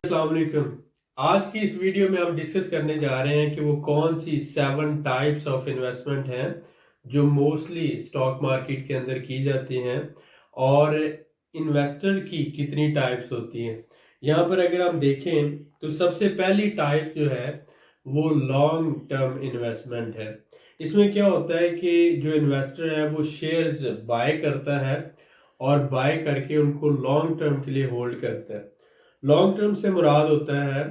अस्सलाम वालेकुम। आज की इस वीडियो में हम डिस्कस करने जा रहे हैं कि वो कौन सी 7 टाइप्स ऑफ इन्वेस्टमेंट हैं जो मोस्टली स्टॉक मार्केट के अंदर की जाती हैं और इन्वेस्टर की कितनी टाइप्स होती हैं। यहाँ पर अगर हम देखें तो सबसे पहली टाइप जो है वो लॉन्ग टर्म इन्वेस्टमेंट है। इसमें क्या होता है कि जो इन्वेस्टर है वो शेयर्स बाय करता है और बाय करके उनको लॉन्ग टर्म के लिए होल्ड करता है। लॉन्ग टर्म से मुराद होता है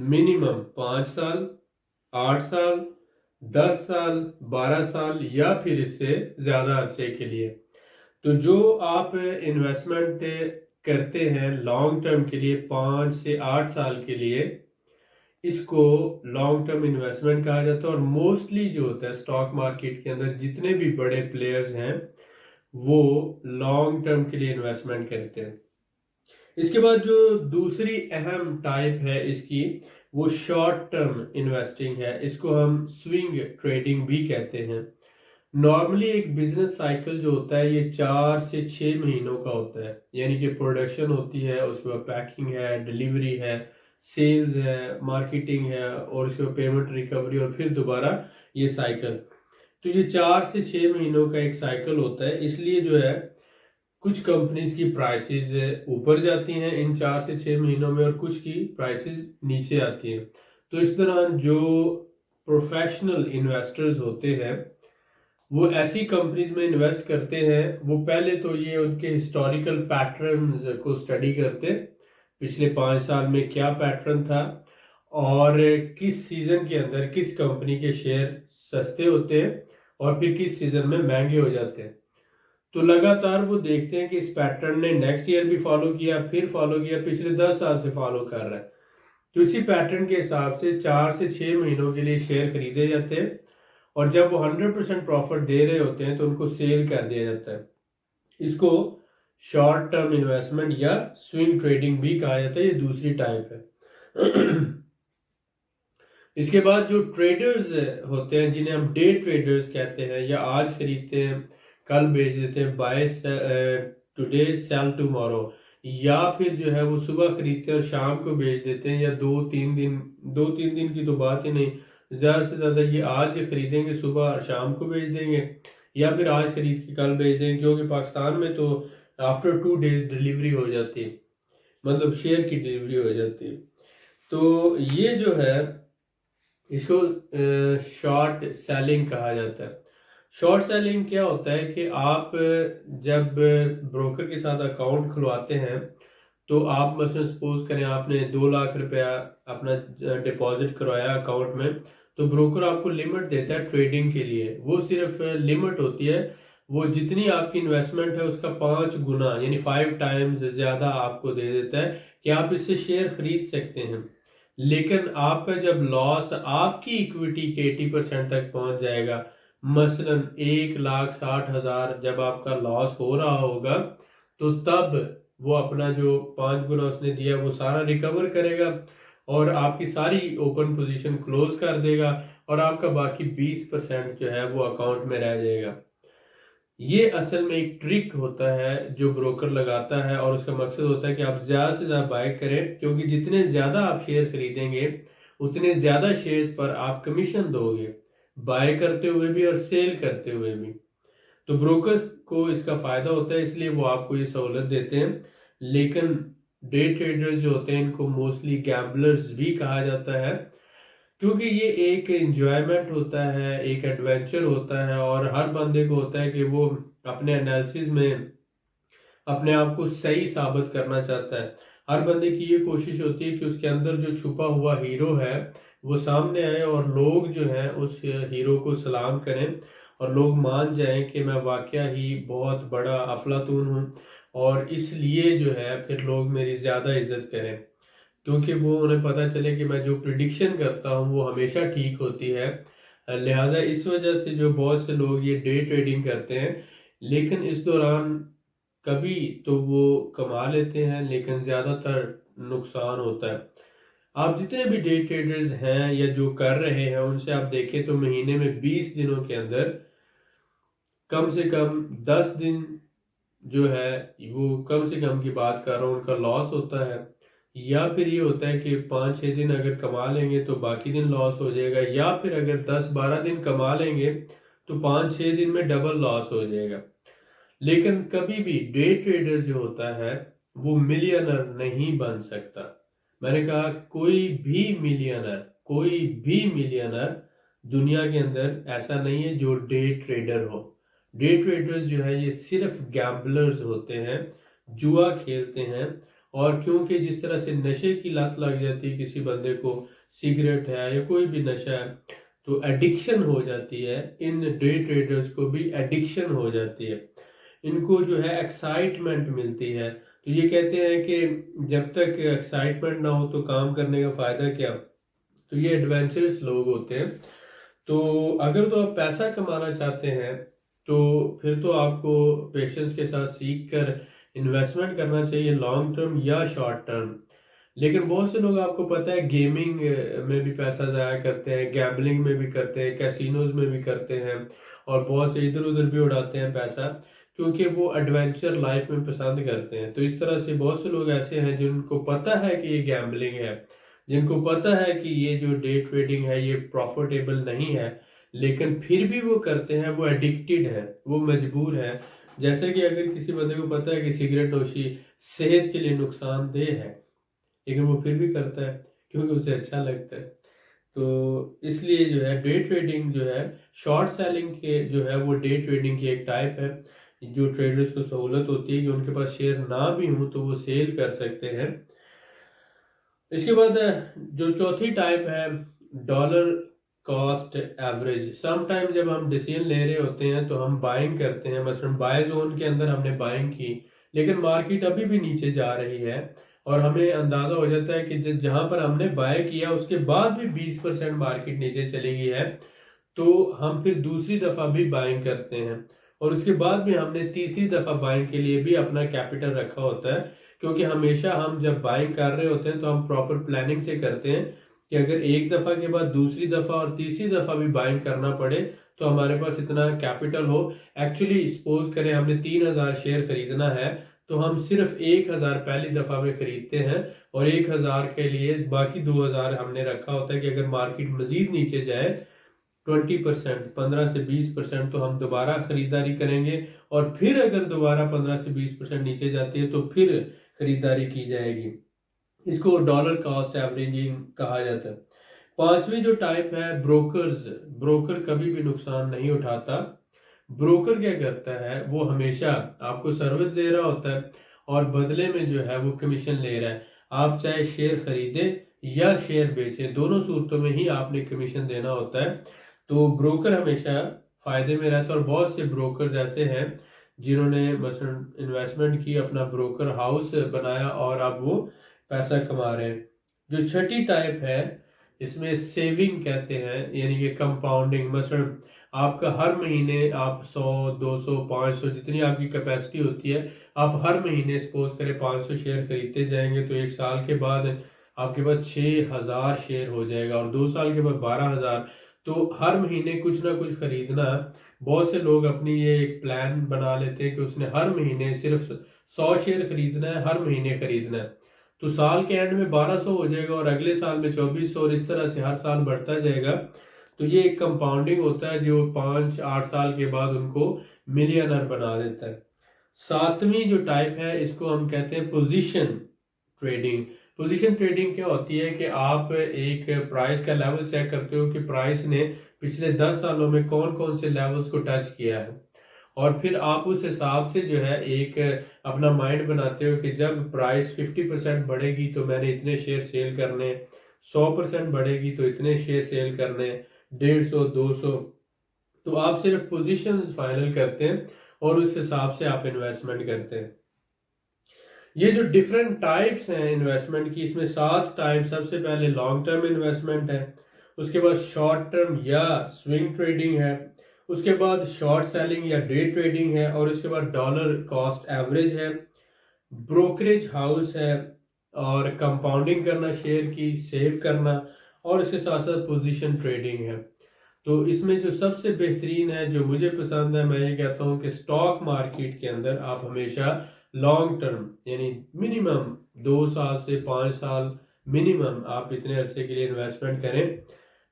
मिनिमम 5 साल, 8 साल, 10 साल, 12 साल या फिर इससे ज्यादा अरसे के लिए। तो जो आप इन्वेस्टमेंट करते हैं लॉन्ग टर्म के लिए 5 से 8 साल के लिए, इसको लॉन्ग टर्म इन्वेस्टमेंट कहा जाता है। और मोस्टली जो होता है स्टॉक मार्केट के अंदर जितने भी बड़े प्लेयर्स हैं वो लॉन्ग टर्म के लिए इन्वेस्टमेंट करते हैं। इसके बाद जो दूसरी अहम टाइप है इसकी, वो शॉर्ट टर्म इन्वेस्टिंग है। इसको हम स्विंग ट्रेडिंग भी कहते हैं। नॉर्मली एक बिजनेस साइकिल जो होता है ये 4 से 6 महीनों का होता है, यानी कि प्रोडक्शन होती है, उसके बाद पैकिंग है, डिलीवरी है, सेल्स है, मार्केटिंग है और उसके बाद पेमेंट रिकवरी और फिर दोबारा ये साइकिल। तो ये 4 से 6 महीनों का एक साइकिल होता है। इसलिए जो है कुछ कंपनीज की प्राइसेस ऊपर जाती हैं इन 4 से 6 महीनों में और कुछ की प्राइसेस नीचे आती हैं। तो इस दौरान जो प्रोफेशनल इन्वेस्टर्स होते हैं वो ऐसी कंपनीज में इन्वेस्ट करते हैं। वो पहले तो ये उनके हिस्टोरिकल पैटर्न्स को स्टडी करते, पिछले 5 साल में क्या पैटर्न था और किस सीजन के अंदर किस कंपनी के शेयर सस्ते होते हैं और फिर किस सीजन में महंगे हो जाते हैं। तो लगातार वो देखते हैं कि इस पैटर्न ने नेक्स्ट ईयर भी फॉलो किया, फिर फॉलो किया, पिछले 10 साल से फॉलो कर रहा है। तो इसी पैटर्न के हिसाब से 4 से 6 महीनों के लिए शेयर खरीदे जाते हैं और जब वो 100% प्रॉफिट दे रहे होते हैं तो उनको सेल कर दिया जाता है। इसको शॉर्ट टर्म इन्वेस्टमेंट या स्विंग ट्रेडिंग भी कहा जाता है। ये दूसरी टाइप है। इसके बाद जो ट्रेडर्स होते हैं जिन्हें हम डे ट्रेडर्स कहते हैं, या आज खरीदते हैं कल बेच देते हैं, बाय टुडे सेल टुमारो, या फिर जो है वो सुबह खरीदते हैं और शाम को बेच देते हैं, या 2-3 दिन की तो बात ही नहीं, ज़्यादा से ज़्यादा ये आज खरीदेंगे सुबह और शाम को बेच देंगे, या फिर आज खरीद के कल बेच देंगे, क्योंकि पाकिस्तान में तो आफ्टर 2 डेज डिलीवरी हो जाती है, मतलब शेयर की डिलीवरी हो जाती है। तो ये जो है इसको शॉर्ट सेलिंग कहा जाता है। शॉर्ट सेलिंग क्या होता है कि आप जब ब्रोकर के साथ अकाउंट खुलवाते हैं तो आप मसलन सपोज करें आपने 2 लाख रुपया अपना डिपॉजिट करवाया अकाउंट में, तो ब्रोकर आपको लिमिट देता है ट्रेडिंग के लिए। वो सिर्फ लिमिट होती है, वो जितनी आपकी इन्वेस्टमेंट है उसका 5 गुना यानी 5 टाइम्स ज्यादा आपको दे देता है कि आप इससे शेयर खरीद सकते हैं। लेकिन आपका जब लॉस आपकी इक्विटी के 80% तक पहुंच जाएगा, मसलन 1,60,000 जब आपका लॉस हो रहा होगा, तो तब वो अपना जो 5 गुना उसने दिया वो सारा रिकवर करेगा और आपकी सारी ओपन पोजीशन क्लोज कर देगा और आपका बाकी 20% जो है वो अकाउंट में रह जाएगा। ये असल में एक ट्रिक होता है जो ब्रोकर लगाता है और उसका मकसद होता है कि आप ज्यादा से ज्यादा बाय करें, क्योंकि जितने ज्यादा आप शेयर खरीदेंगे उतने ज्यादा शेयर्स पर आप कमीशन दोगे, बाय करते हुए भी और सेल करते हुए भी। तो ब्रोकर्स को इसका फायदा होता है, इसलिए वो आपको ये सहूलत देते हैं। लेकिन डे ट्रेडर्स जो होते हैं इनको मोस्टली गैम्बलर्स भी कहा जाता है, क्योंकि ये एक एंजॉयमेंट होता है, एक एडवेंचर होता है और हर बंदे को होता है कि वो अपने एनालिसिस में अपने आप को सही साबित करना चाहता है। हर बंदे की ये कोशिश होती है कि उसके अंदर जो छुपा हुआ हीरो है वो सामने आए और लोग जो हैं उस हीरो को सलाम करें और लोग मान जाएं कि मैं वाकया ही बहुत बड़ा अफलातून हूँ, और इसलिए जो है फिर लोग मेरी ज़्यादा इज्जत करें, क्योंकि वो उन्हें पता चले कि मैं जो प्रिडिक्शन करता हूँ वो हमेशा ठीक होती है। लिहाजा इस वजह से जो बहुत से लोग ये डे ट्रेडिंग करते हैं, लेकिन इस दौरान कभी तो वो कमा लेते हैं लेकिन ज़्यादातर नुकसान होता है। आप जितने भी डे ट्रेडर्स हैं या जो कर रहे हैं उनसे आप देखें तो महीने में 20 दिनों के अंदर कम से कम 10 दिन जो है वो कम से कम की बात कर रहा हूँ उनका लॉस होता है, या फिर ये होता है कि 5-6 दिन अगर कमा लेंगे तो बाकी दिन लॉस हो जाएगा, या फिर अगर 10-12 दिन कमा लेंगे तो 5-6 दिन में डबल लॉस हो जाएगा। लेकिन कभी भी डे ट्रेडर जो होता है वो मिलियनर नहीं बन सकता। मैंने कहा कोई भी मिलियनर दुनिया के अंदर ऐसा नहीं है जो डे ट्रेडर हो। डे ट्रेडर्स जो है ये सिर्फ गैम्बलर्स होते हैं, जुआ खेलते हैं। और क्योंकि जिस तरह से नशे की लत लग जाती है किसी बंदे को, सिगरेट है या कोई भी नशा है, तो एडिक्शन हो जाती है, इन डे ट्रेडर्स को भी एडिक्शन हो जाती है। इनको जो है एक्साइटमेंट मिलती है। तो ये कहते हैं कि जब तक एक्साइटमेंट ना हो तो काम करने का फायदा क्या। तो ये एडवेंचरस लोग होते हैं। तो अगर तो आप पैसा कमाना चाहते हैं तो फिर तो आपको पेशेंस के साथ सीख कर इन्वेस्टमेंट करना चाहिए, लॉन्ग टर्म या शॉर्ट टर्म। लेकिन बहुत से लोग, आपको पता है, गेमिंग में भी पैसा ज़ाया करते हैं, गैम्बलिंग में भी करते हैं, कैसीनोज में भी करते हैं, और बहुत से इधर उधर भी उड़ाते हैं पैसा, क्योंकि वो एडवेंचर लाइफ में पसंद करते हैं। तो इस तरह से बहुत से लोग ऐसे हैं जिनको पता है कि ये गैम्बलिंग है, जिनको पता है कि ये जो डे ट्रेडिंग है ये प्रॉफिटेबल नहीं है, लेकिन फिर भी वो करते हैं। वो एडिक्टेड है, वो मजबूर है। जैसे कि अगर किसी बंदे को पता है कि सिगरेट नोशी सेहत के लिए नुकसानदेह है, लेकिन वो फिर भी करता है क्योंकि उसे अच्छा लगता है। तो इसलिए जो है डे ट्रेडिंग जो है, शॉर्ट सेलिंग के जो है वो डे ट्रेडिंग की एक टाइप है। जो ट्रेडर्स को सहूलत होती है कि उनके पास शेयर ना भी हो तो वो सेल कर सकते हैं। इसके बाद जो चौथी टाइप है, डॉलर कॉस्ट एवरेज। समटाइम जब हम डिसीजन ले रहे होते हैं तो हम बाइंग करते हैं, मसलन बाय जोन के अंदर हमने बाइंग की, लेकिन मार्केट अभी भी नीचे जा रही है, और हमें अंदाजा हो जाता है कि जहां पर हमने बाय किया उसके बाद भी 20% मार्केट नीचे चली गई है, तो हम फिर दूसरी दफा भी बाइंग करते हैं, और उसके बाद भी हमने तीसरी दफा बाइंग के लिए भी अपना कैपिटल रखा होता है। क्योंकि हमेशा हम जब बाइंग कर रहे होते हैं तो हम प्रॉपर प्लानिंग से करते हैं कि अगर एक दफा के बाद दूसरी दफा और तीसरी दफा भी बाइंग करना पड़े तो हमारे पास इतना कैपिटल हो। एक्चुअली सपोज करें हमने 3000 शेयर खरीदना है, तो हम सिर्फ 1000 पहली दफा में खरीदते हैं, और 1000 के लिए बाकी 2000 हमने रखा होता है कि अगर मार्केट मजीद नीचे जाए 20%, 15 से 20%, तो हम दोबारा खरीदारी करेंगे, और फिर अगर दोबारा 15 से 20% नीचे जाती है तो फिर खरीदारी की जाएगी। इसको डॉलर कॉस्ट एवरेजिंग कहा जाता है। पांचवी जो टाइप है, ब्रोकर्स। ब्रोकर कभी भी नुकसान नहीं उठाता। ब्रोकर क्या करता है, वो हमेशा आपको सर्विस दे रहा होता है और बदले में जो है वो कमीशन ले रहा है। आप चाहे शेयर खरीदें या शेयर बेचें, दोनों सूरतों में ही आपने कमीशन देना होता है। तो ब्रोकर हमेशा फायदे में रहता है, और बहुत से ब्रोकर ऐसे हैं जिन्होंने मसलन इन्वेस्टमेंट की, अपना ब्रोकर हाउस बनाया और अब वो पैसा कमा रहे हैं। जो छठी टाइप है, इसमें सेविंग कहते हैं, यानी कि कंपाउंडिंग। मसलन आपका हर महीने आप 100, 200, 500 जितनी आपकी कैपेसिटी होती है, आप हर महीने सपोज करें 500 शेयर खरीदते जाएंगे, तो एक साल के बाद आपके पास 6000 शेयर हो जाएगा, और 2 साल के बाद 12000। तो हर महीने कुछ ना कुछ खरीदना। बहुत से लोग अपनी ये एक प्लान बना लेते हैं कि उसने हर महीने सिर्फ 100 शेयर खरीदना है, हर महीने खरीदना है, तो साल के एंड में 1200 हो जाएगा, और अगले साल में 2400, और इस तरह से हर साल बढ़ता जाएगा। तो ये एक कंपाउंडिंग होता है जो 5-8 साल के बाद उनको मिलियनर बना देता है। सातवीं जो टाइप है, इसको हम कहते हैं पोजीशन ट्रेडिंग। पोजीशन ट्रेडिंग क्या होती है कि आप एक प्राइस का लेवल चेक करते हो कि प्राइस ने पिछले 10 सालों में कौन कौन से लेवल्स को टच किया है, और फिर आप उस हिसाब से जो है एक अपना माइंड बनाते हो कि जब प्राइस 50% बढ़ेगी तो मैंने इतने शेयर सेल करने, 100% बढ़ेगी तो इतने शेयर सेल करने, 150, 200। तो आप सिर्फ पोजीशंस फाइनल करते हैं और उस हिसाब से आप इन्वेस्टमेंट करते हैं। ये जो डिफरेंट टाइप्स हैं इन्वेस्टमेंट की, इसमें 7 टाइप। सबसे पहले लॉन्ग टर्म इन्वेस्टमेंट है, उसके बाद शॉर्ट टर्म या स्विंग ट्रेडिंग है, उसके बाद शॉर्ट सेलिंग या डे ट्रेडिंग है, और उसके बाद डॉलर कॉस्ट एवरेज है, ब्रोकरेज हाउस है, और कंपाउंडिंग करना शेयर की, सेव करना, और इसके साथ साथ पोजीशन ट्रेडिंग है। तो इसमें जो सबसे बेहतरीन है, जो मुझे पसंद है, मैं ये कहता हूँ कि स्टॉक मार्केट के अंदर आप हमेशा लॉन्ग टर्म यानी मिनिमम 2 साल से 5 साल मिनिमम आप इतने अरसे के लिए इन्वेस्टमेंट करें।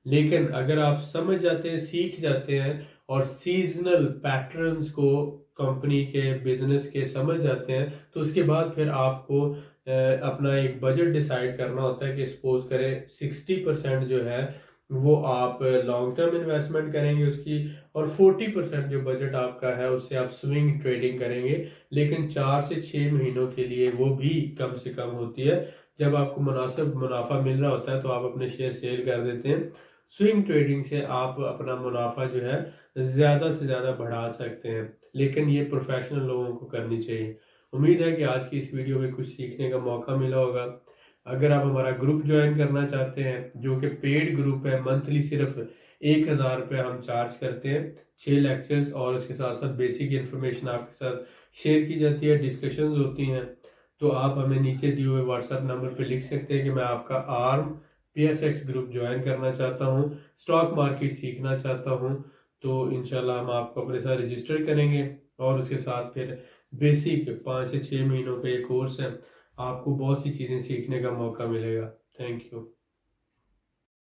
लेकिन अगर आप समझ जाते हैं, सीख जाते हैं और सीजनल पैटर्न्स को कंपनी के बिजनेस के समझ जाते हैं, तो उसके बाद फिर आपको अपना एक बजट डिसाइड करना होता है कि सपोज करें 60% जो है वो आप लॉन्ग टर्म इन्वेस्टमेंट करेंगे उसकी, और 40% जो बजट आपका है उससे आप स्विंग ट्रेडिंग करेंगे। लेकिन 4 से 6 महीनों के लिए वो भी कम से कम होती है। जब आपको मुनासिब मुनाफा मिल रहा होता है तो आप अपने शेयर सेल कर देते हैं। स्विंग ट्रेडिंग से आप अपना मुनाफा जो है ज़्यादा से ज़्यादा बढ़ा सकते हैं, लेकिन ये प्रोफेशनल लोगों को करनी चाहिए। उम्मीद है कि आज की इस वीडियो में कुछ सीखने का मौका मिला होगा। अगर आप हमारा ग्रुप ज्वाइन करना चाहते हैं जो कि पेड ग्रुप है, मंथली सिर्फ 1,000 रुपये हम चार्ज करते हैं, 6 लेक्चर्स और उसके साथ साथ बेसिक इन्फॉर्मेशन आपके साथ शेयर की जाती है, डिस्कशंस होती हैं। तो आप हमें नीचे दिए हुए व्हाट्सएप नंबर पे लिख सकते हैं कि मैं आपका आर्म PSX ग्रुप ज्वाइन करना चाहता हूँ, स्टॉक मार्केट सीखना चाहता हूँ। तो इंशाल्लाह हम आपको अपने साथ रजिस्टर करेंगे और उसके साथ फिर बेसिक 5 से 6 महीनों का ये कोर्स है, आपको बहुत सी चीज़ें सीखने का मौका मिलेगा। Thank you.